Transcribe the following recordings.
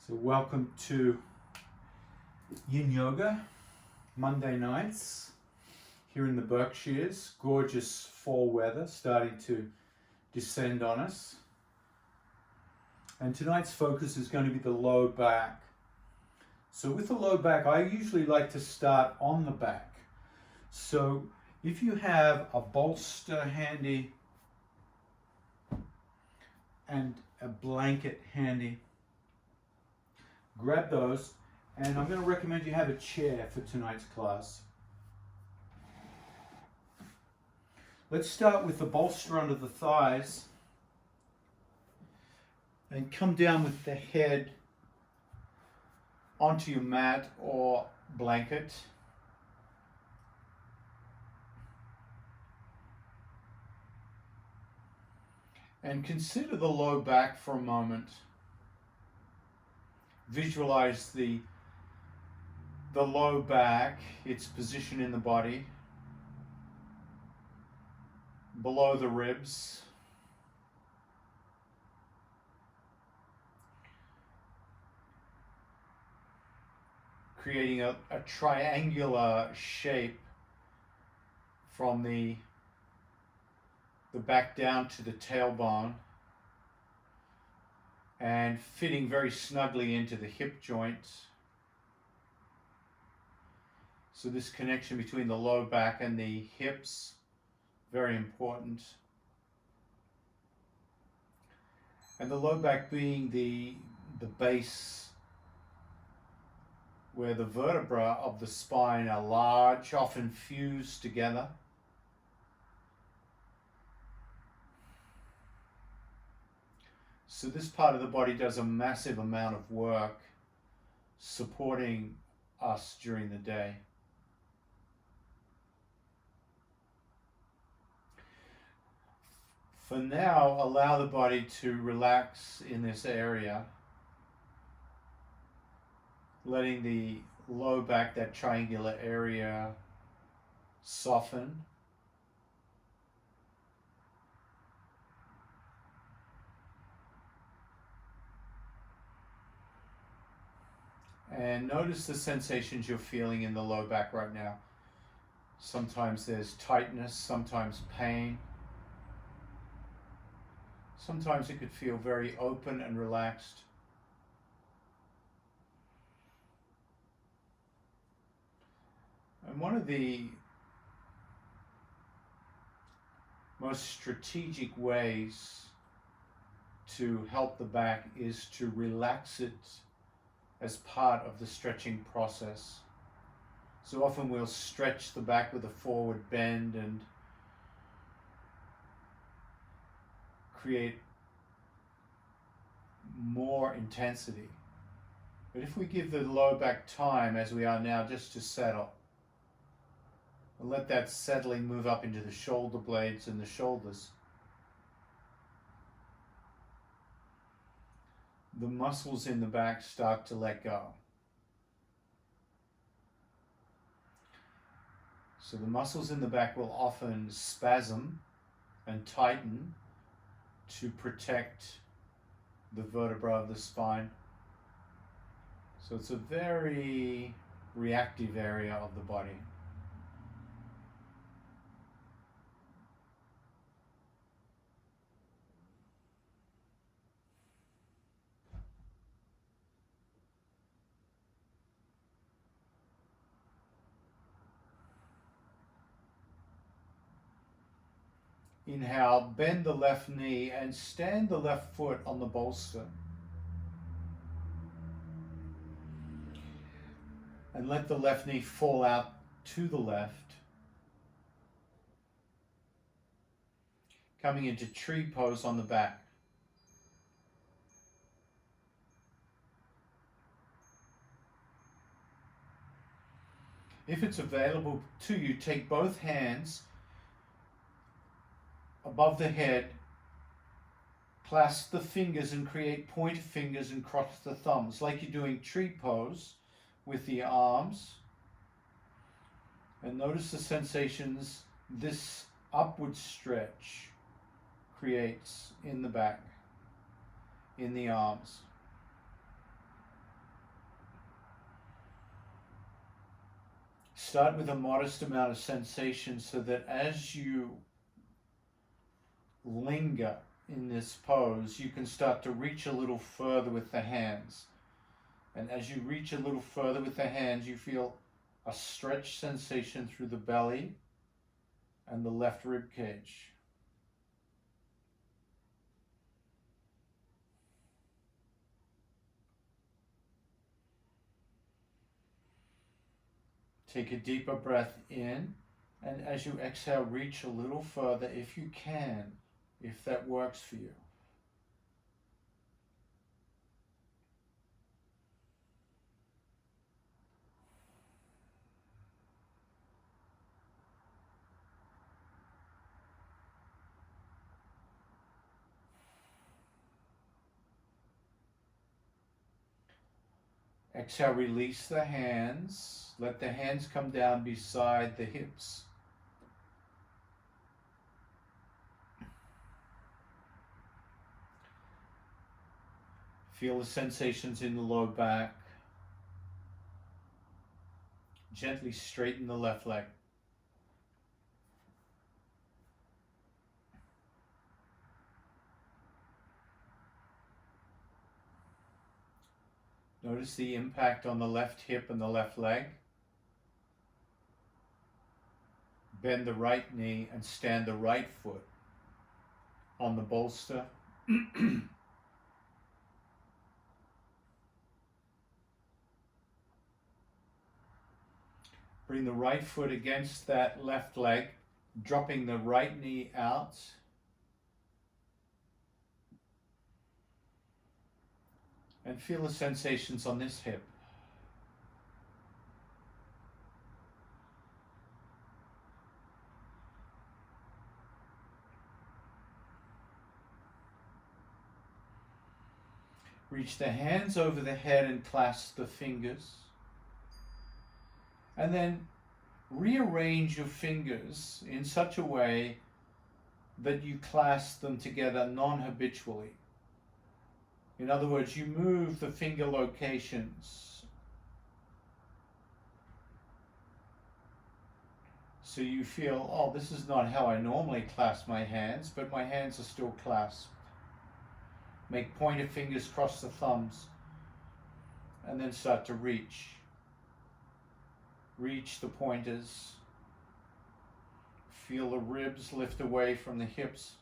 So welcome to Yin Yoga, Monday nights here in the Berkshires. Gorgeous fall weather starting to descend on us. And tonight's focus is going to be the low back. So with the low back, I usually like to start on the back. So if you have a bolster handy and a blanket handy, grab those, and I'm going to recommend you have a chair for tonight's class. Let's start with the bolster under the thighs and come down with the head onto your mat or blanket. And consider the low back for a moment. Visualize the low back, its position in the body, below the ribs, creating a triangular shape from the back down to the tailbone, and fitting very snugly into the hip joints. So this connection between the low back and the hips, very important. And the low back being the base where the vertebrae of the spine are large, often fused together. So this part of the body does a massive amount of work supporting us during the day. For now, allow the body to relax in this area, letting the low back, that triangular area, soften. And notice the sensations you're feeling in the low back right now. Sometimes there's tightness, sometimes pain. Sometimes it could feel very open and relaxed. And one of the most strategic ways to help the back is to relax it as part of the stretching process. So often we'll stretch the back with a forward bend and create more intensity. But if we give the low back time, as we are now, just to settle, and let that settling move up into the shoulder blades and the shoulders, the muscles in the back start to let go. So the muscles in the back will often spasm and tighten to protect the vertebra of the spine. So it's a very reactive area of the body. Inhale, bend the left knee and stand the left foot on the bolster. And let the left knee fall out to the left. Coming into tree pose on the back. If it's available to you, take both hands above the head, clasp the fingers and create pointer fingers and cross the thumbs, like you're doing tree pose with the arms. And notice the sensations this upward stretch creates in the back, in the arms. Start with a modest amount of sensation so that as you linger in this pose, you can start to reach a little further with the hands. And as you reach a little further with the hands, you feel a stretch sensation through the belly and the left rib cage. Take a deeper breath in, and as you exhale, reach a little further if you can, if that works for you. Exhale, release the hands. Let the hands come down beside the hips. Feel the sensations in the low back. Gently straighten the left leg. Notice the impact on the left hip and the left leg. Bend the right knee and stand the right foot on the bolster. Bring the right foot against that left leg, dropping the right knee out. And feel the sensations on this hip. Reach the hands over the head and clasp the fingers. And then rearrange your fingers in such a way that you clasp them together non-habitually. In other words, you move the finger locations so you feel, oh, this is not how I normally clasp my hands, but my hands are still clasped. Make pointer fingers cross the thumbs and then start to reach. Reach the pointers. Feel the ribs lift away from the hips.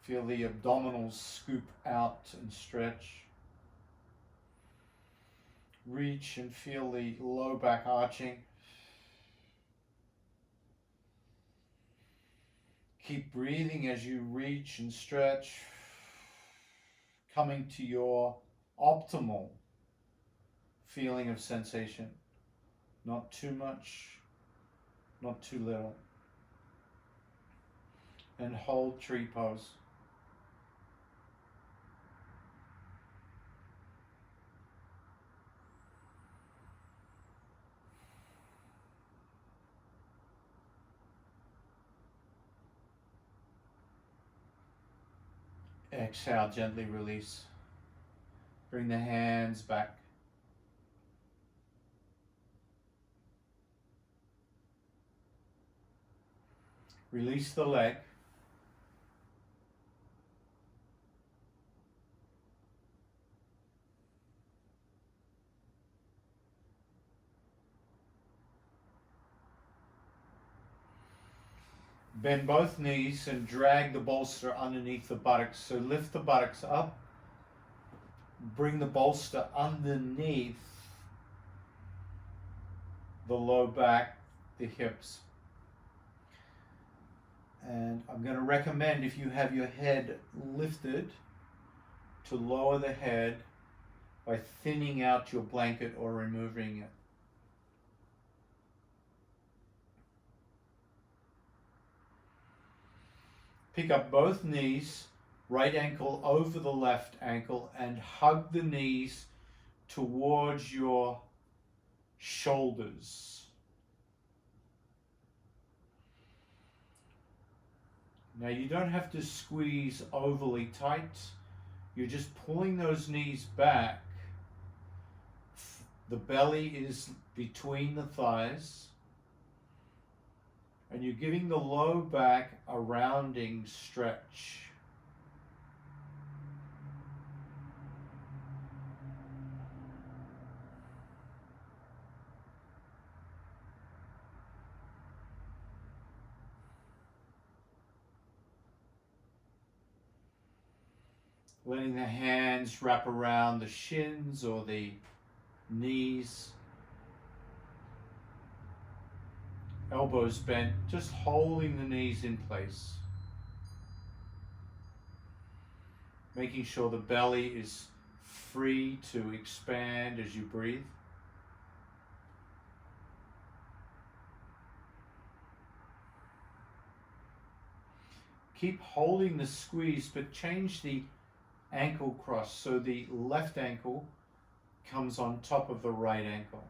Feel the abdominals scoop out and stretch. Reach and feel the low back arching. Keep breathing as you reach and stretch, coming to your optimal feeling of sensation. Not too much, not too little. And hold tree pose. Exhale, gently release. Bring the hands back. Release the leg. Bend both knees and drag the bolster underneath the buttocks. So lift the buttocks up. Bring the bolster underneath the low back, the hips. And I'm going to recommend, if you have your head lifted, to lower the head by thinning out your blanket or removing it. Pick up both knees, right ankle over the left ankle, and hug the knees towards your shoulders. Now you don't have to squeeze overly tight. You're just pulling those knees back. The belly is between the thighs. And you're giving the low back a rounding stretch. Letting the hands wrap around the shins or the knees. Elbows bent, just holding the knees in place. Making sure the belly is free to expand as you breathe. Keep holding the squeeze, but change the ankle cross so the left ankle comes on top of the right ankle.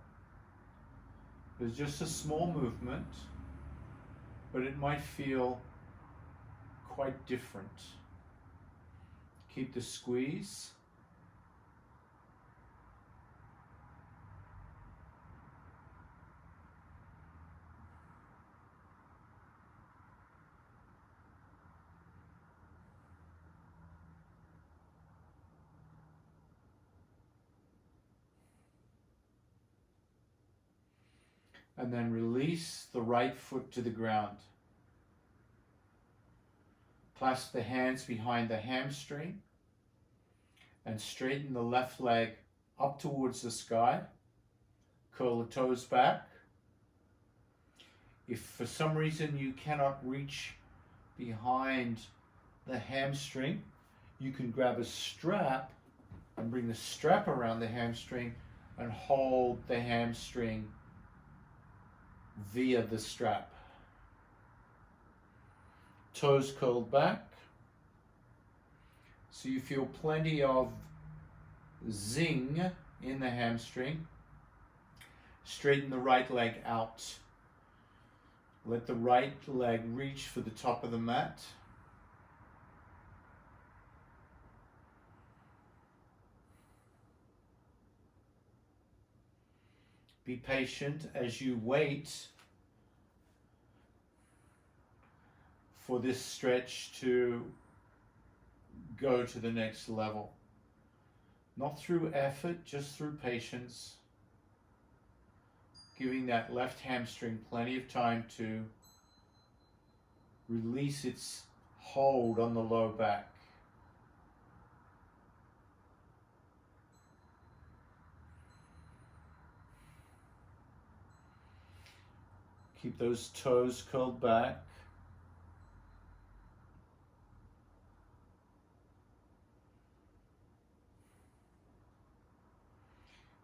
There's just a small movement, but it might feel quite different. Keep the squeeze. And then release the right foot to the ground. Clasp the hands behind the hamstring and straighten the left leg up towards the sky. Curl the toes back. If for some reason you cannot reach behind the hamstring, you can grab a strap and bring the strap around the hamstring and hold the hamstring via the strap. Toes curled back. So you feel plenty of zing in the hamstring. Straighten the right leg out. Let the right leg reach for the top of the mat. Be patient as you wait for this stretch to go to the next level. Not through effort, just through patience. Giving that left hamstring plenty of time to release its hold on the low back. Keep those toes curled back.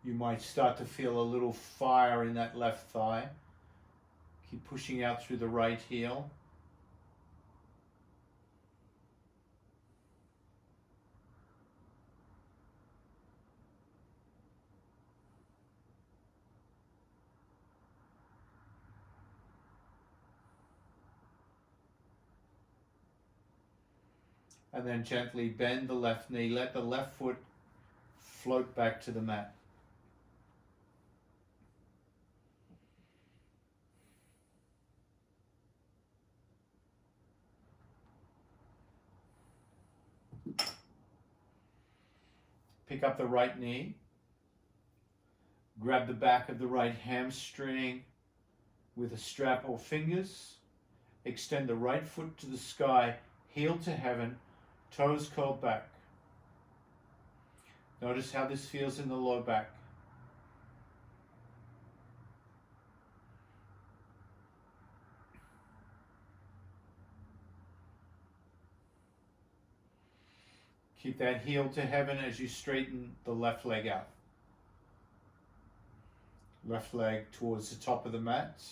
You might start to feel a little fire in that left thigh. Keep pushing out through the right heel. And then gently bend the left knee. Let the left foot float back to the mat. Pick up the right knee. Grab the back of the right hamstring with a strap or fingers. Extend the right foot to the sky, heel to heaven, toes curled back. Notice how this feels in the low back. Keep that heel to heaven as you straighten the left leg out. Left leg towards the top of the mat.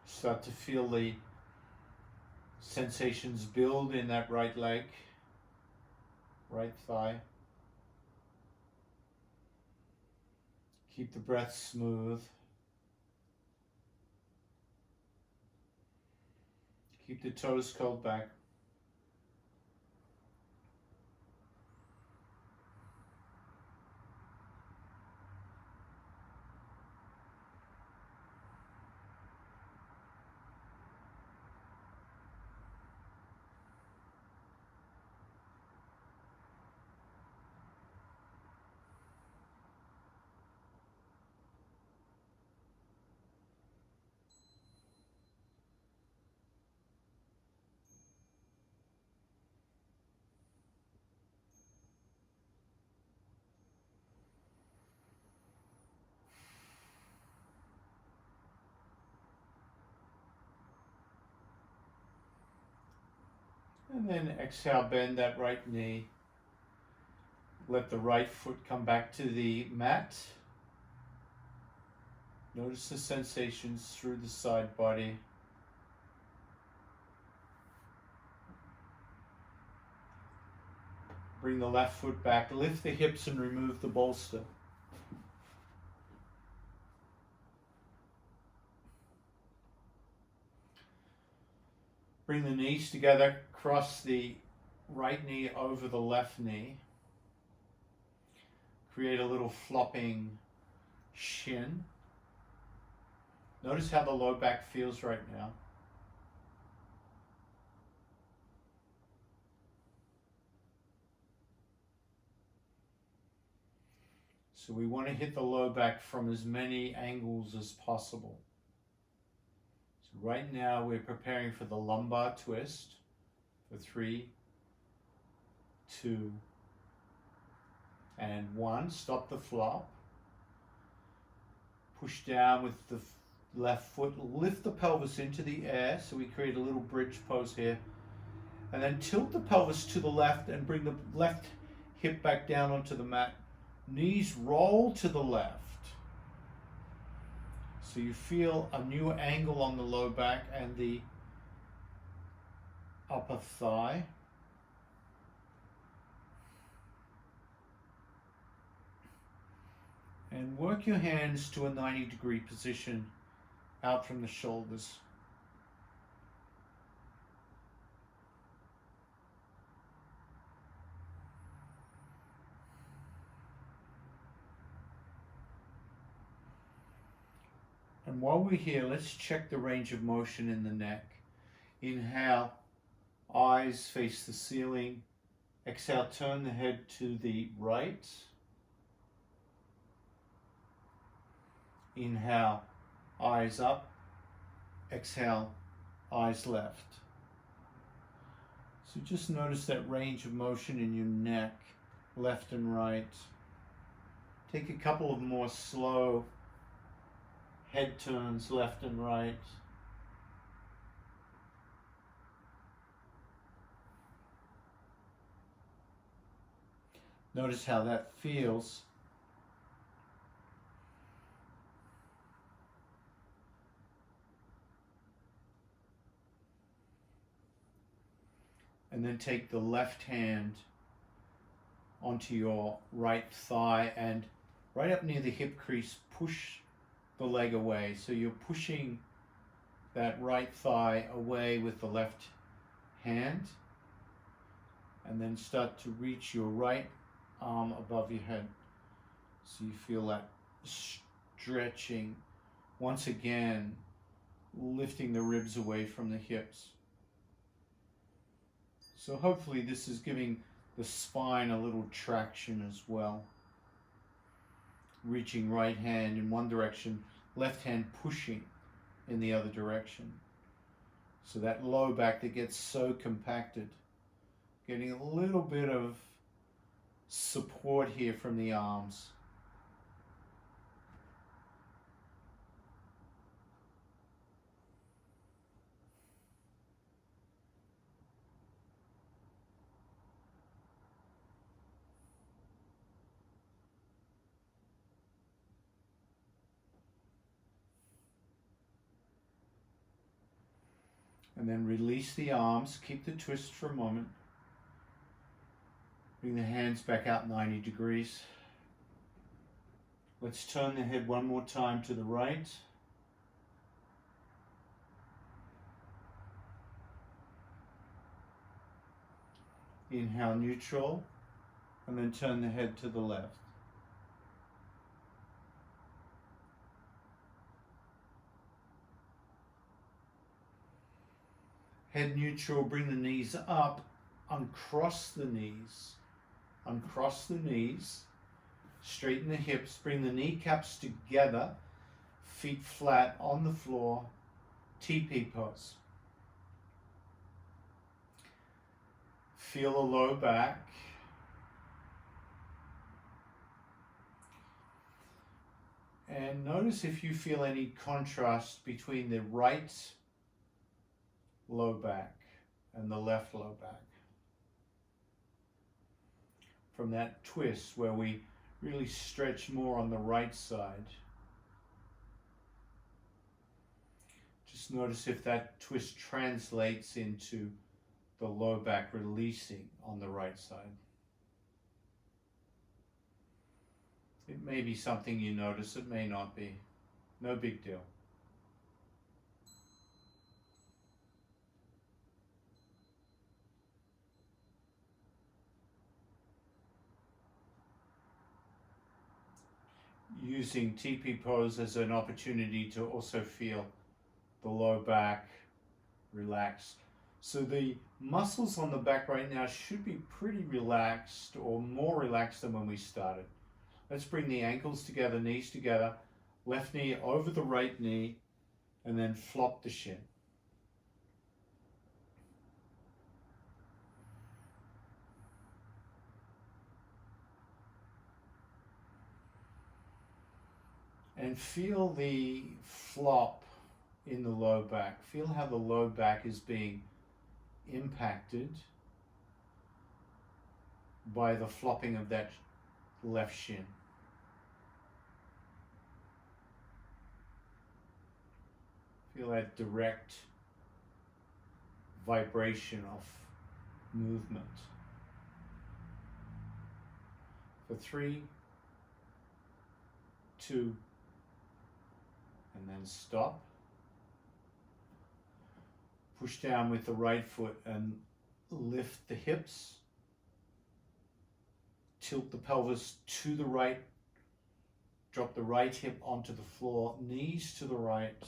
Start to feel the sensations build in that right leg, right thigh. Keep the breath smooth. Keep the toes curled back. And then exhale, bend that right knee. Let the right foot come back to the mat. Notice the sensations through the side body. Bring the left foot back. Lift the hips and remove the bolster. Bring the knees together. Cross the right knee over the left knee. Create a little flopping shin. Notice how the low back feels right now. So we want to hit the low back from as many angles as possible. So right now we're preparing for the lumbar twist for 3, 2, and 1. Stop the flop. Push down with the left foot. Lift the pelvis into the air, so we create a little bridge pose here. And then tilt the pelvis to the left and bring the left hip back down onto the mat. Knees roll to the left. So you feel a new angle on the low back and the upper thigh. And work your hands to a 90-degree position out from the shoulders. And while we're here, let's check the range of motion in the neck. Inhale, eyes face the ceiling. Exhale, turn the head to the right. Inhale, eyes up. Exhale, eyes left. So just notice that range of motion in your neck, left and right. Take a couple of more slow head turns left and right. Notice how that feels. And then take the left hand onto your right thigh and right up near the hip crease, push the leg away. So you're pushing that right thigh away with the left hand, and then start to reach your right arm above your head. So you feel that stretching, once again lifting the ribs away from the hips. So hopefully this is giving the spine a little traction as well. Reaching right hand in one direction, left hand pushing in the other direction. So that low back that gets so compacted, getting a little bit of support here from the arms. And then release the arms, keep the twist for a moment. Bring the hands back out 90 degrees. Let's turn the head one more time to the right. Inhale neutral, and then turn the head to the left. Head neutral, bring the knees up, uncross the knees, straighten the hips, bring the kneecaps together, feet flat on the floor, TP pose. Feel the low back. And notice if you feel any contrast between the right low back and the left low back. from that twist where we really stretch more on the right side. Just notice if that twist translates into the low back releasing on the right side. It may be something you notice, it may not be. No big deal. Using TP pose as an opportunity to also feel the low back relax. So the muscles on the back right now should be pretty relaxed, or more relaxed than when we started. Let's bring the ankles together, knees together, left knee over the right knee, and then flop the shin. And feel the flop in the low back. Feel how the low back is being impacted by the flopping of that left shin. Feel that direct vibration of movement. For 3, 2, and then stop. Push down with the right foot and lift the hips. Tilt the pelvis to the right. Drop the right hip onto the floor, knees to the right.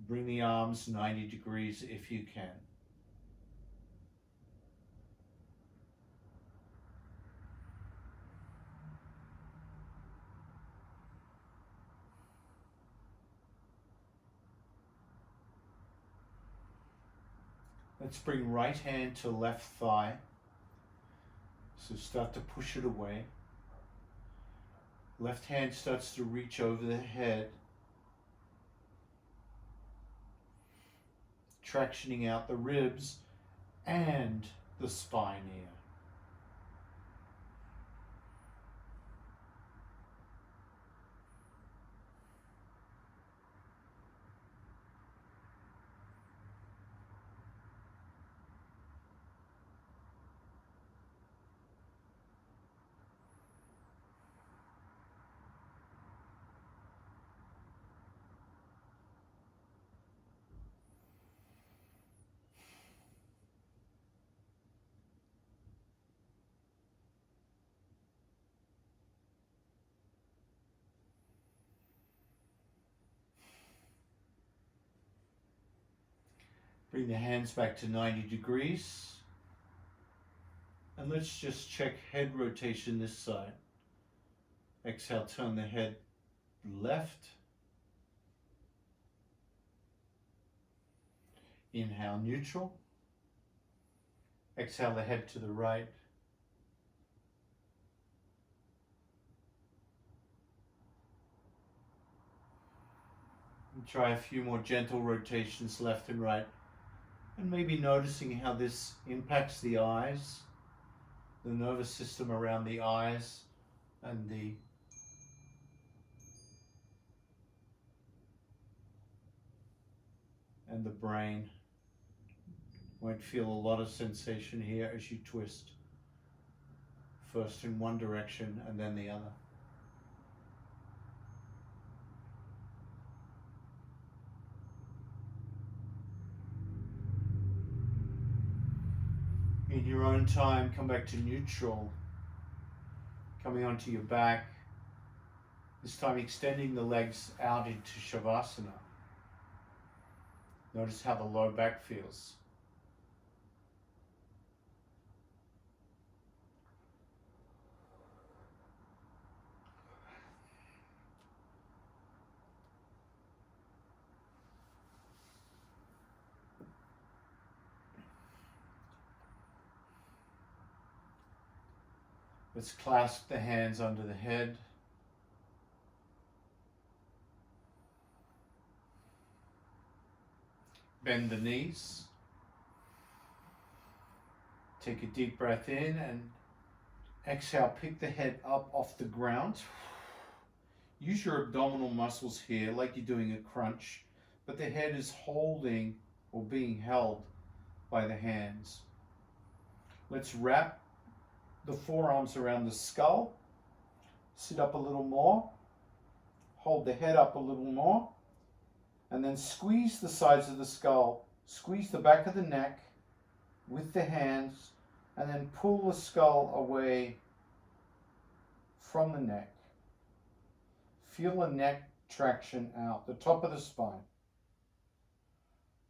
Bring the arms 90 degrees if you can. Let's bring right hand to left thigh. So start to push it away. Left hand starts to reach over the head. Tractioning out the ribs and the spine here. Bring the hands back to 90 degrees. And let's just check head rotation this side. Exhale, turn the head left. Inhale, neutral. Exhale the head to the right. And try a few more gentle rotations left and right. And maybe noticing how this impacts the eyes, the nervous system around the eyes, and the brain. Might feel a lot of sensation here as you twist, first in one direction and then the other. In your own time, come back to neutral, coming onto your back, this time extending the legs out into Shavasana. Notice how the low back feels. Let's clasp the hands under the head. Bend the knees. Take a deep breath in and exhale, pick the head up off the ground. Use your abdominal muscles here like you're doing a crunch, but the head is holding or being held by the hands. Let's wrap the forearms around the skull. Sit up a little more. Hold the head up a little more. And then squeeze the sides of the skull. Squeeze the back of the neck with the hands, and then pull the skull away from the neck. Feel the neck traction out, the top of the spine.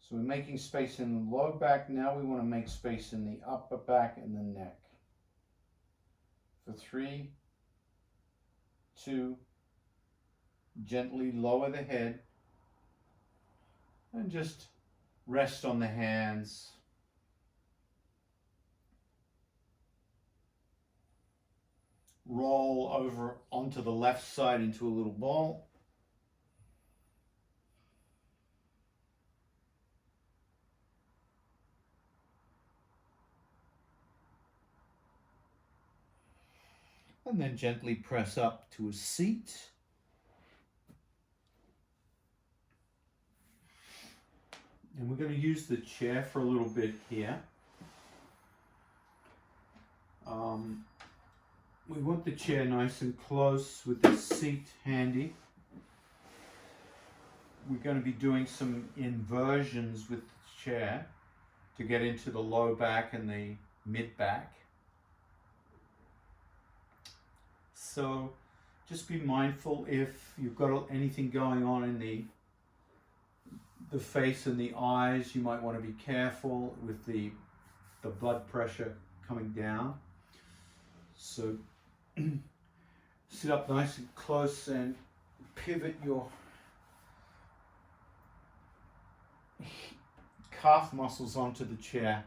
So we're making space in the low back. Now we want to make space in the upper back and the neck. For 3, 2, gently lower the head and just rest on the hands. Roll over onto the left side into a little ball. And then gently press up to a seat. And we're going to use the chair for a little bit here. We want the chair nice and close with the seat handy. We're going to be doing some inversions with the chair to get into the low back and the mid back. So just be mindful if you've got anything going on in the face and the eyes. You might want to be careful with the blood pressure coming down. So sit up nice and close and pivot your calf muscles onto the chair.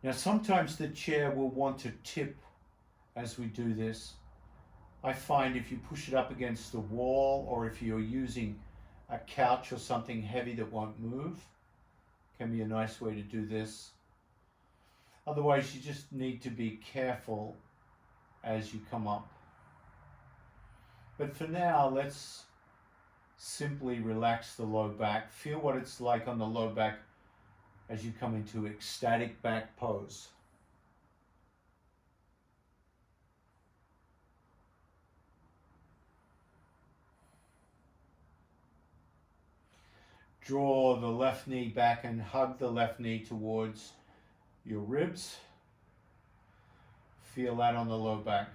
Now sometimes the chair will want to tip as we do this. I find if you push it up against the wall, or if you're using a couch or something heavy that won't move, can be a nice way to do this. Otherwise, you just need to be careful as you come up. But for now, let's simply relax the low back. Feel what it's like on the low back as you come into ecstatic back pose. Draw the left knee back and hug the left knee towards your ribs. Feel that on the low back.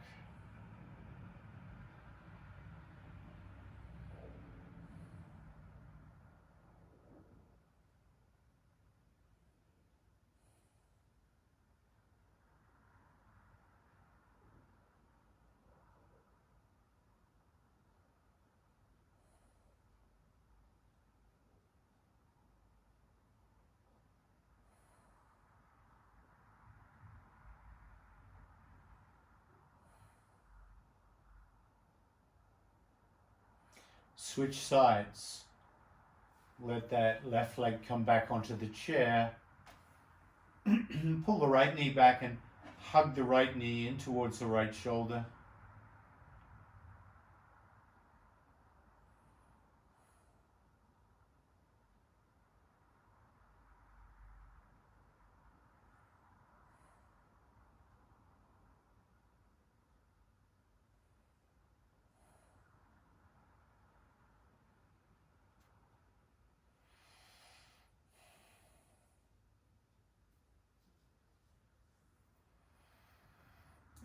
Switch sides. Let that left leg come back onto the chair. Pull the right knee back and hug the right knee in towards the right shoulder.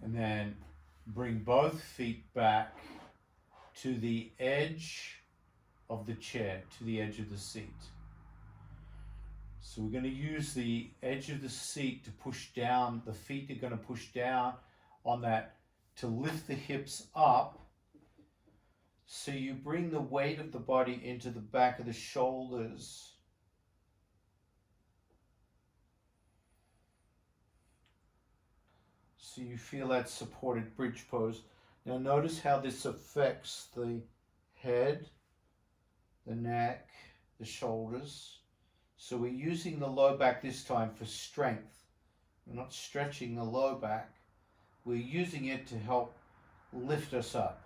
And then bring both feet back to the edge of the chair, to the edge of the seat. So we're going to use the edge of the seat to push down. The feet are going to push down on that to lift the hips up. So you bring the weight of the body into the back of the shoulders. So you feel that supported bridge pose. Now notice how this affects the head, the neck, the shoulders. So we're using the low back this time for strength. We're not stretching the low back. We're using it to help lift us up.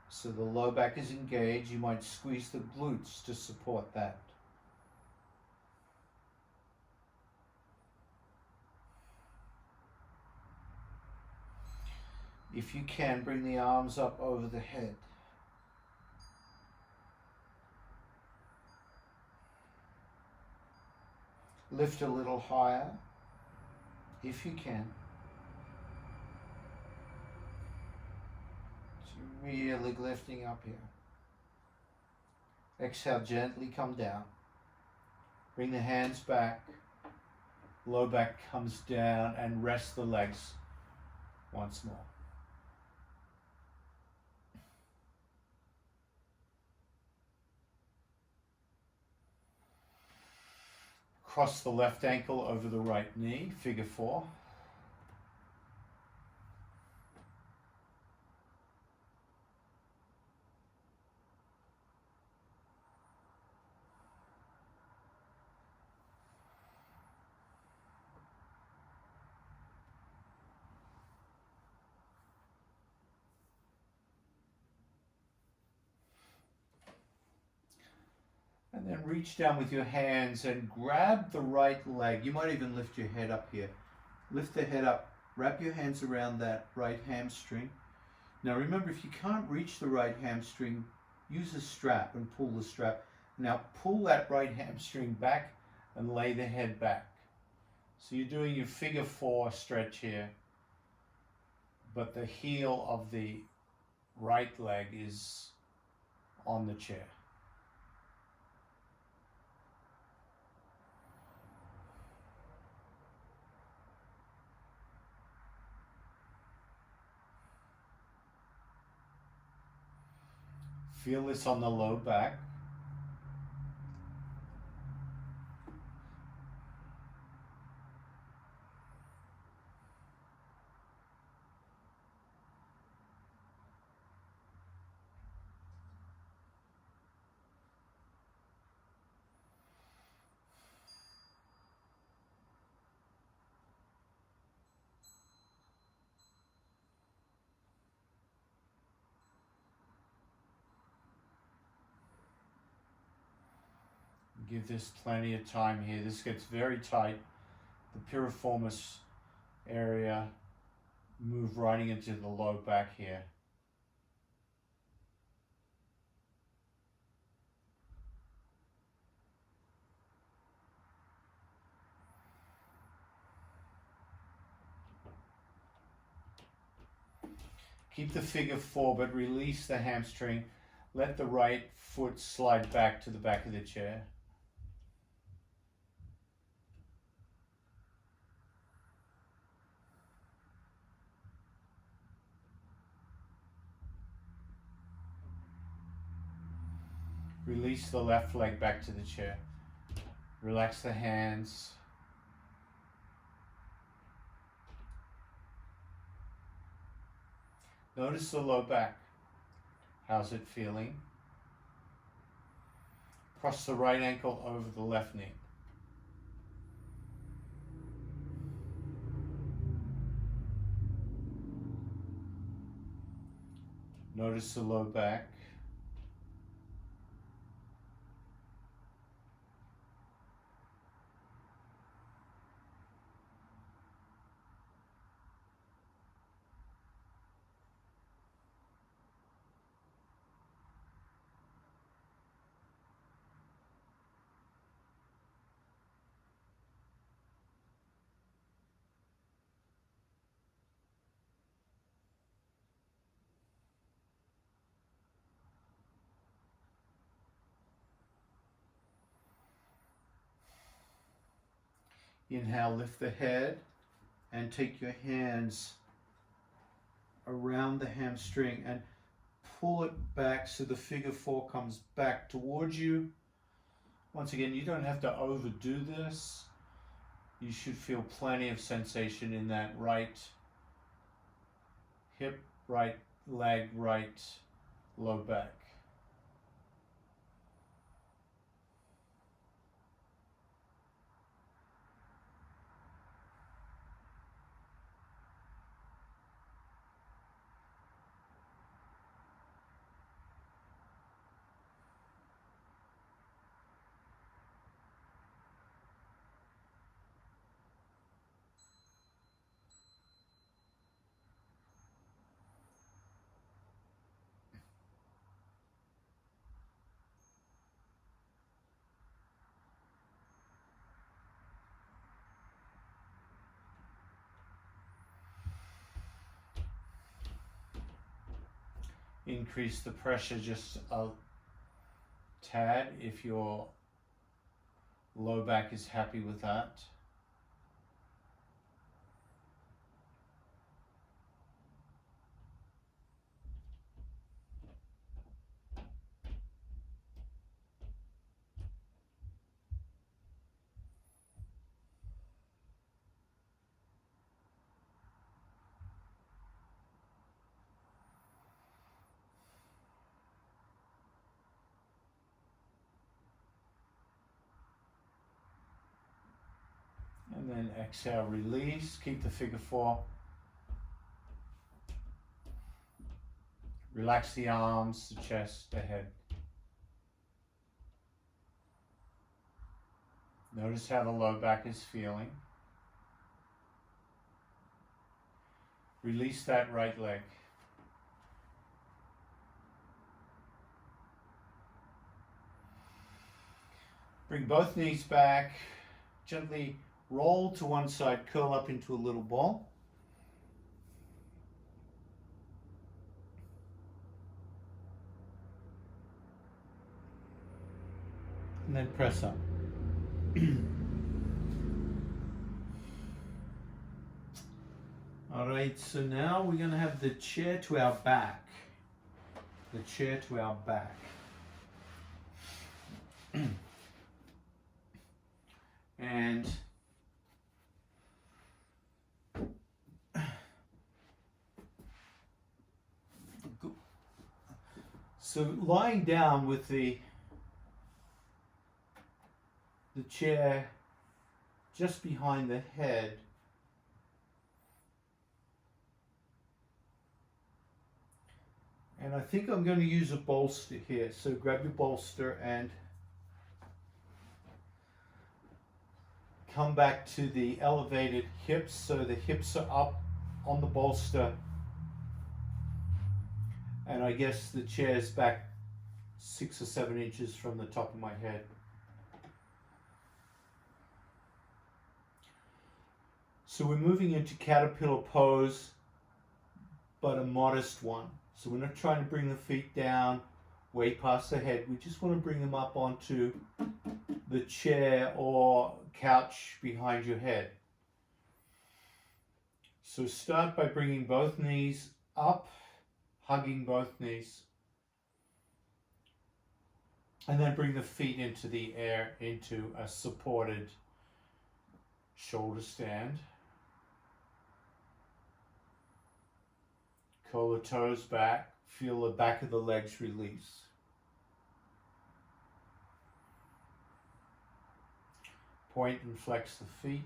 So the low back is engaged. You might squeeze the glutes to support that. If you can, bring the arms up over the head. Lift a little higher, if you can. So really lifting up here. Exhale, gently come down. Bring the hands back. Low back comes down and rest the legs once more. Cross the left ankle over the right knee, figure 4. And then reach down with your hands and grab the right leg. You might even lift your head up here. Lift the head up. Wrap your hands around that right hamstring. Now remember, if you can't reach the right hamstring, use a strap and pull the strap. Now pull that right hamstring back and lay the head back. So you're doing your figure 4 stretch here, but the heel of the right leg is on the chair. Feel this on the low back. Give this plenty of time here. This gets very tight. The piriformis area, move right into the low back here. Keep the figure 4, but release the hamstring. Let the right foot slide back to the back of the chair. Release the left leg back to the chair. Relax the hands. Notice the low back. How's it feeling? Cross the right ankle over the left knee. Notice the low back. Inhale, lift the head and take your hands around the hamstring and pull it back so the figure 4 comes back towards you. Once again, you don't have to overdo this. You should feel plenty of sensation in that right hip, right leg, right low back. increase the pressure just a tad if your low back is happy with that. And then exhale, release, keep the figure four. Relax the arms, the chest, the head. Notice how the low back is feeling. Release that right leg. Bring both knees back. Gently roll to one side, curl up into a little ball. And then press up. All right, so now we're going to have the chair to our back. The chair to our back. And so lying down with the chair just behind the head, and I think I'm going to use a bolster here. So grab your bolster and come back to the elevated hips, so the hips are up on the bolster, and I guess the chair's back 6 or 7 inches from the top of my head. So we're moving into caterpillar pose, but a modest one. So we're not trying to bring the feet down way past the head. We just want to bring them up onto the chair or couch behind your head. So start by bringing both knees up, hugging both knees. And then bring the feet into the air, into a supported shoulder stand. Curl the toes back, feel the back of the legs release. Point and flex the feet.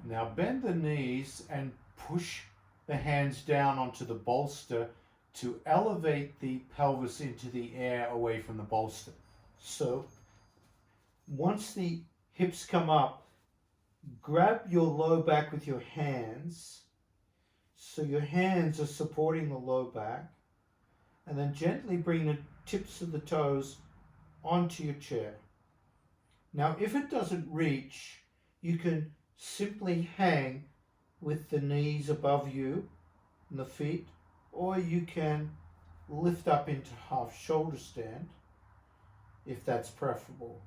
Now bend the knees and push the hands down onto the bolster to elevate the pelvis into the air away from the bolster. So once the hips come up, grab your low back with your hands, so your hands are supporting the low back, and then gently bring the tips of the toes onto your chair. Now if it doesn't reach, you can simply hang with the knees above you and the feet, or you can lift up into half shoulder stand if that's preferable.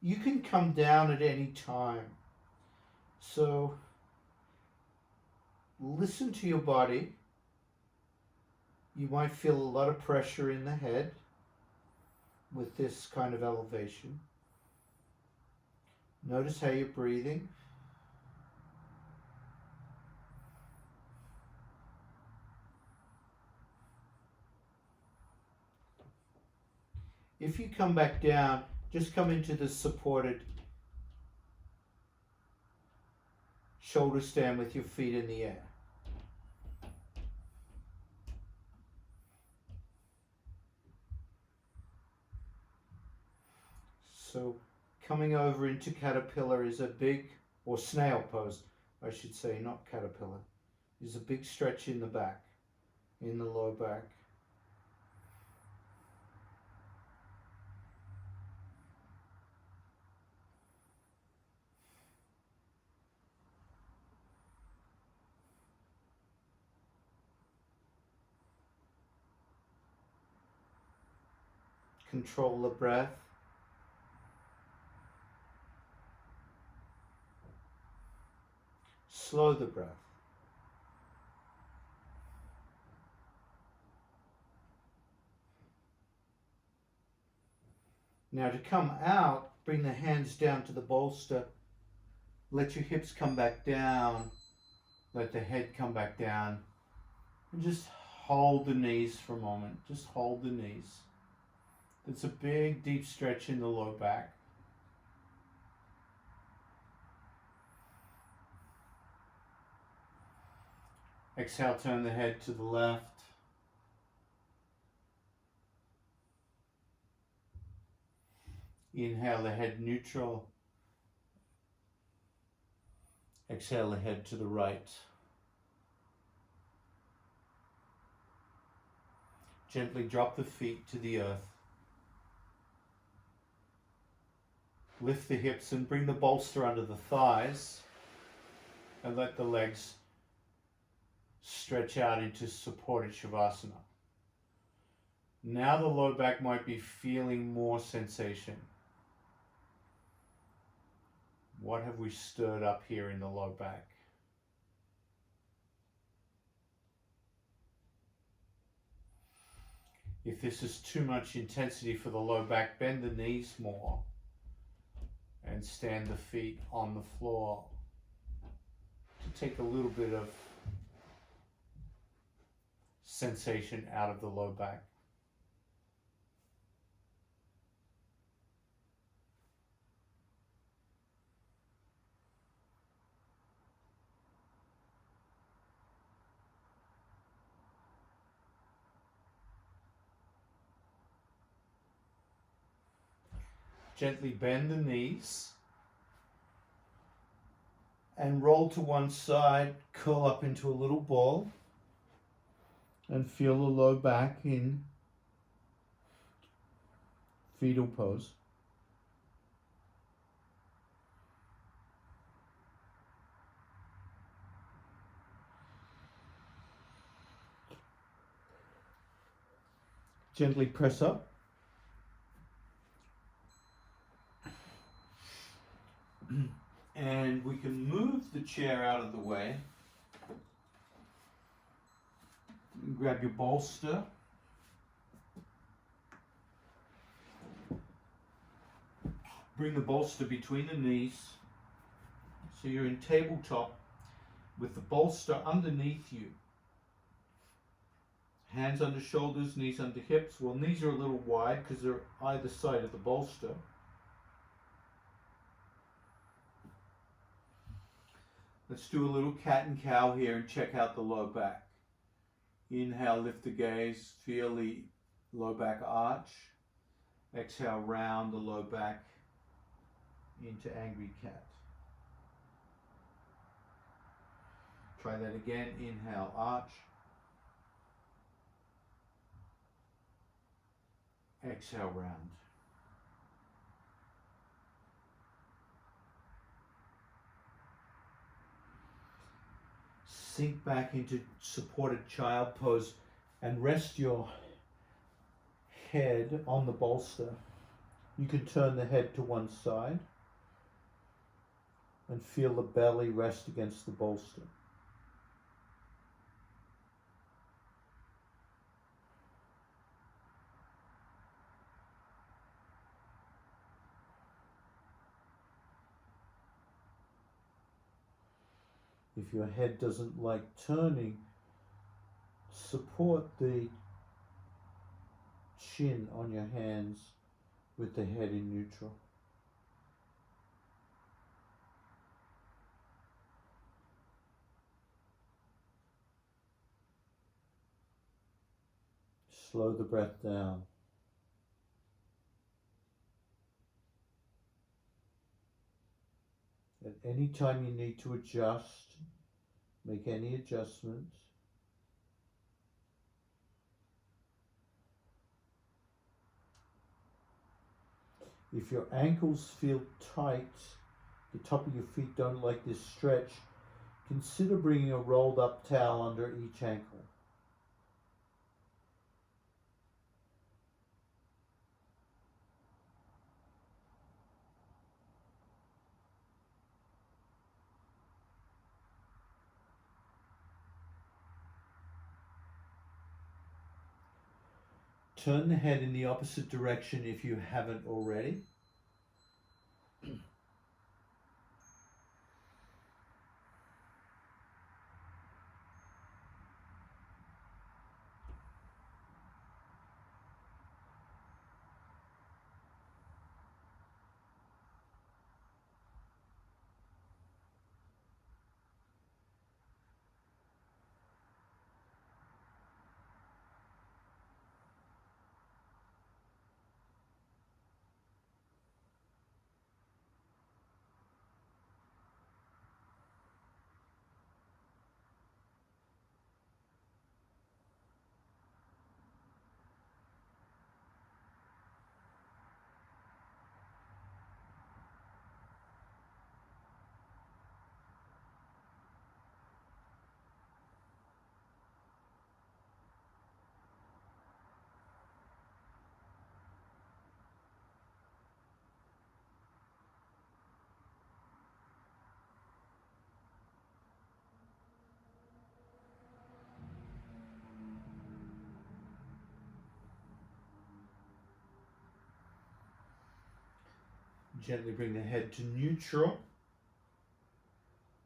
You can come down at any time. So listen to your body. You might feel a lot of pressure in the head with this kind of elevation. Notice how you're breathing. If you come back down, just come into the supported shoulder stand with your feet in the air. So coming over into caterpillar is a big, or snail pose, I should say, not caterpillar, is a big stretch in the back. in the low back. Control the breath. Slow the breath. Now to come out, bring the hands down to the bolster. Let your hips come back down. Let the head come back down. And just hold the knees for a moment. Just hold the knees. It's a big, deep stretch in the low back. Exhale, turn the head to the left. Inhale, the head neutral. Exhale, the head to the right. Gently drop the feet to the earth. Lift the hips and bring the bolster under the thighs. And let the legs stretch out into supported Shavasana. Now the low back might be feeling more sensation. What have we stirred up here in the low back? If this is too much intensity for the low back, bend the knees more and stand the feet on the floor to take a little bit of sensation out of the low back. Gently bend the knees and roll to one side, curl up into a little ball and feel the low back in fetal pose. Gently press up. And we can move the chair out of the way. Grab your bolster. Bring the bolster between the knees. So you're in tabletop with the bolster underneath you. Hands under shoulders, knees under hips. Well, knees are a little wide because they're either side of the bolster. Let's do a little cat and cow here and check out the low back. Inhale, lift the gaze, feel the low back arch. Exhale, round the low back into angry cat. Try that again. Inhale, arch. Exhale, round. Sink back into supported child pose and rest your head on the bolster. You can turn the head to one side and feel the belly rest against the bolster. If your head doesn't like turning, support the chin on your hands with the head in neutral. Slow the breath down. At any time you need to adjust, make any adjustments. If your ankles feel tight, the top of your feet don't like this stretch, consider bringing a rolled up towel under each ankle. Turn the head in the opposite direction if you haven't already. Gently bring the head to neutral.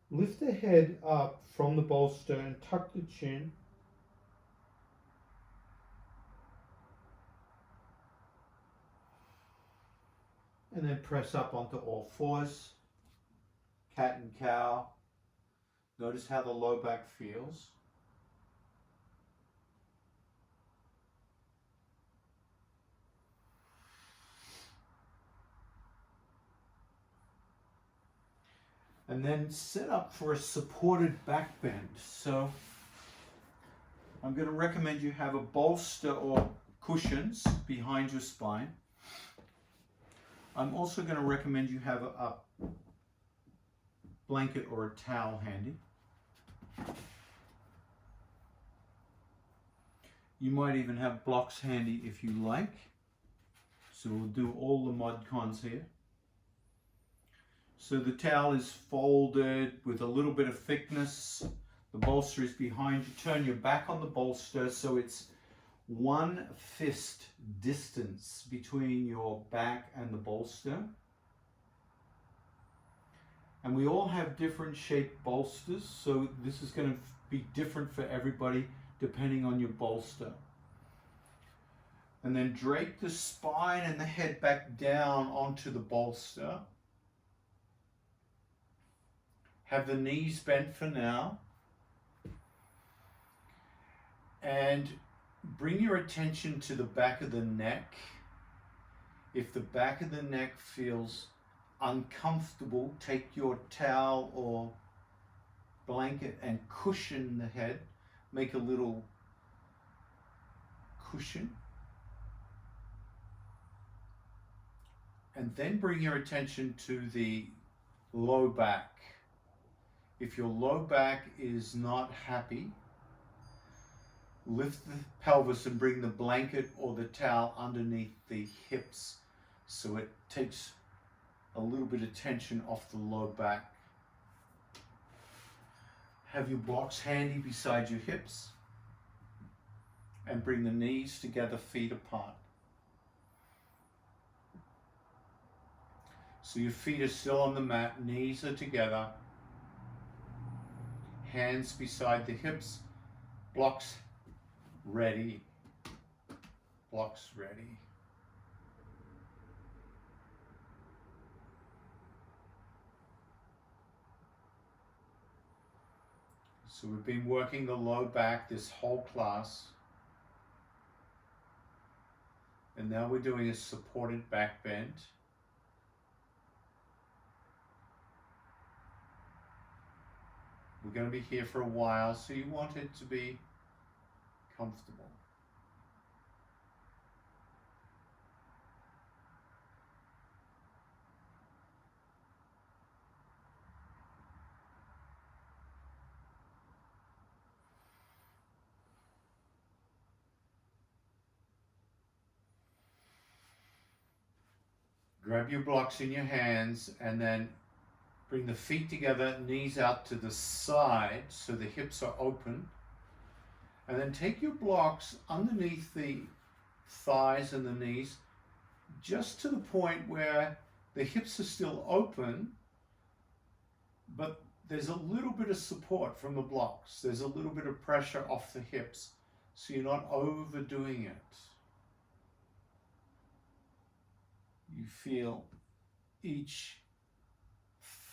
Lift the head up from the bolster and tuck the chin. And then press up onto all fours. Cat and cow. Notice how the low back feels. And then set up for a supported back bend. So I'm going to recommend you have a bolster or cushions behind your spine. I'm also going to recommend you have a blanket or a towel handy. You might even have blocks handy if you like. So we'll do all the mod cons here. So the towel is folded with a little bit of thickness. The bolster is behind you. Turn your back on the bolster so it's 1 fist distance between your back and the bolster. And we all have different shaped bolsters, so this is going to be different for everybody depending on your bolster. And then drape the spine and the head back down onto the bolster. Have the knees bent for now. And bring your attention to the back of the neck. If the back of the neck feels uncomfortable, take your towel or blanket and cushion the head. Make a little cushion. And then bring your attention to the low back. If your low back is not happy, lift the pelvis and bring the blanket or the towel underneath the hips so it takes a little bit of tension off the low back. Have your blocks handy beside your hips and bring the knees together, feet apart. So your feet are still on the mat, knees are together, hands beside the hips, blocks ready, blocks ready. So we've been working the low back this whole class. And now we're doing a supported back bend. We're going to be here for a while, so you want it to be comfortable. Grab your blocks in your hands and then bring the feet together, knees out to the side so the hips are open. And then take your blocks underneath the thighs and the knees, just to the point where the hips are still open, but there's a little bit of support from the blocks. There's a little bit of pressure off the hips, so you're not overdoing it. You feel each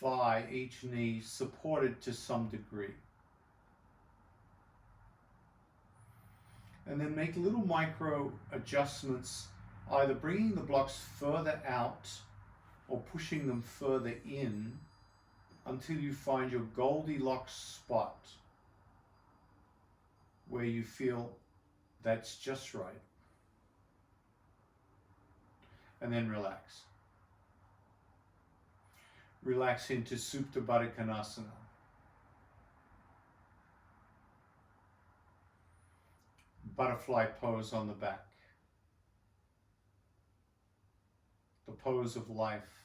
thigh, each knee supported to some degree. And then make little micro adjustments, either bringing the blocks further out or pushing them further in until you find your Goldilocks spot where you feel that's just right. And then relax. Relax into Supta Baddha Konasana. Butterfly pose on the back. The pose of life.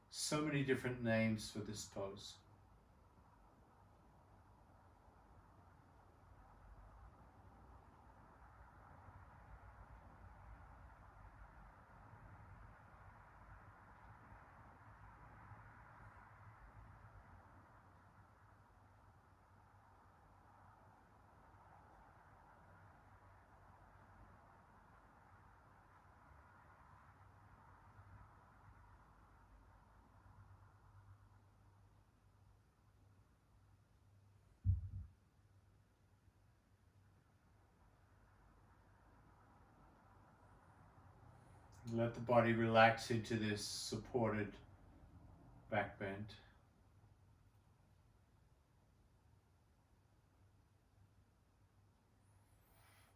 So many different names for this pose. Let the body relax into this supported back bend.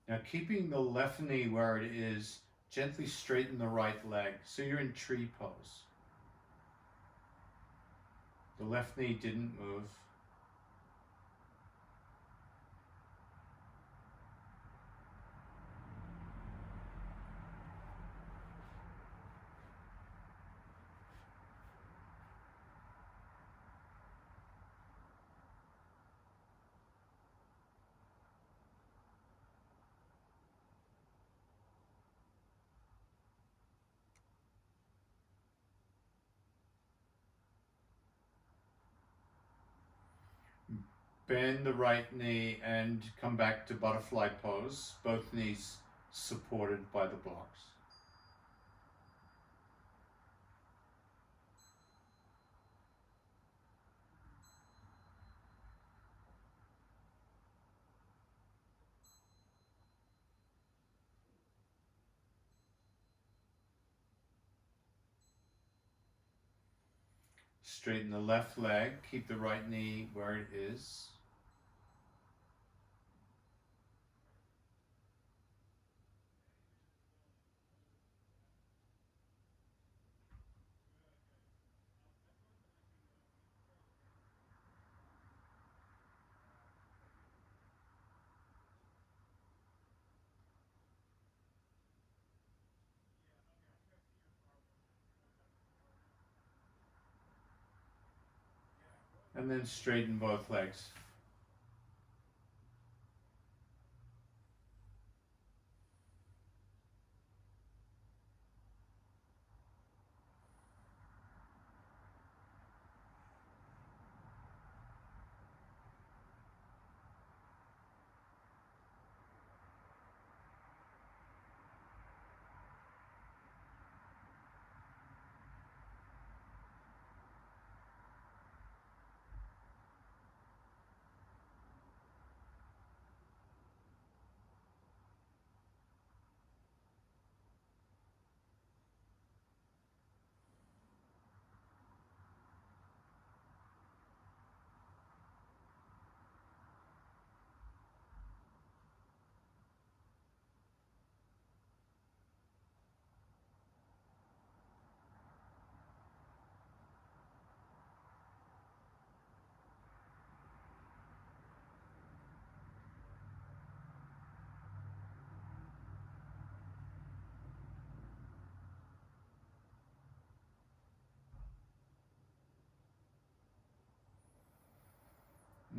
Now, keeping the left knee where it is, gently straighten the right leg. So you're in tree pose. The left knee didn't move. Bend the right knee and come back to butterfly pose, both knees supported by the blocks. Straighten the left leg, keep the right knee where it is. And then straighten both legs.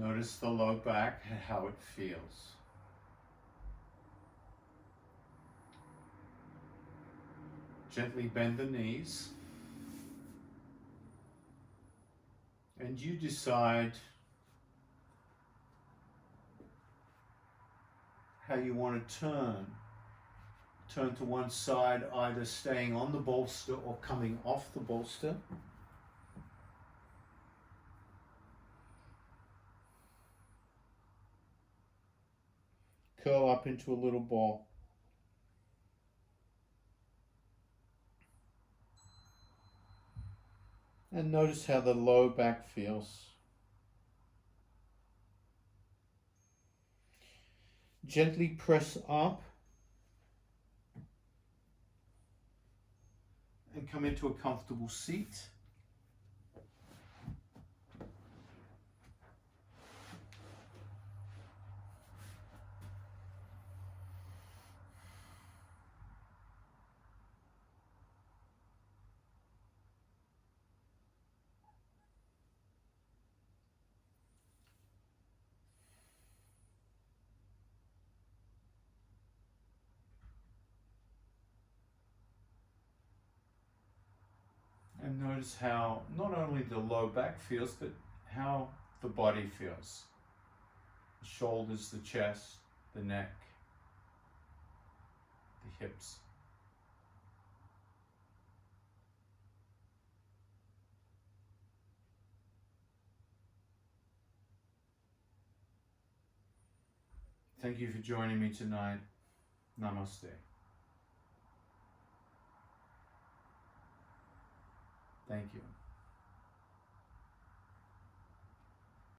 Notice the low back and how it feels. Gently bend the knees. And you decide how you want to turn. Turn to one side, either staying on the bolster or coming off the bolster. Curl up into a little ball. And notice how the low back feels. Gently press up and come into a comfortable seat. And notice how not only the low back feels, but how the body feels. The shoulders, the chest, the neck, the hips. Thank you for joining me tonight. Namaste. Thank you.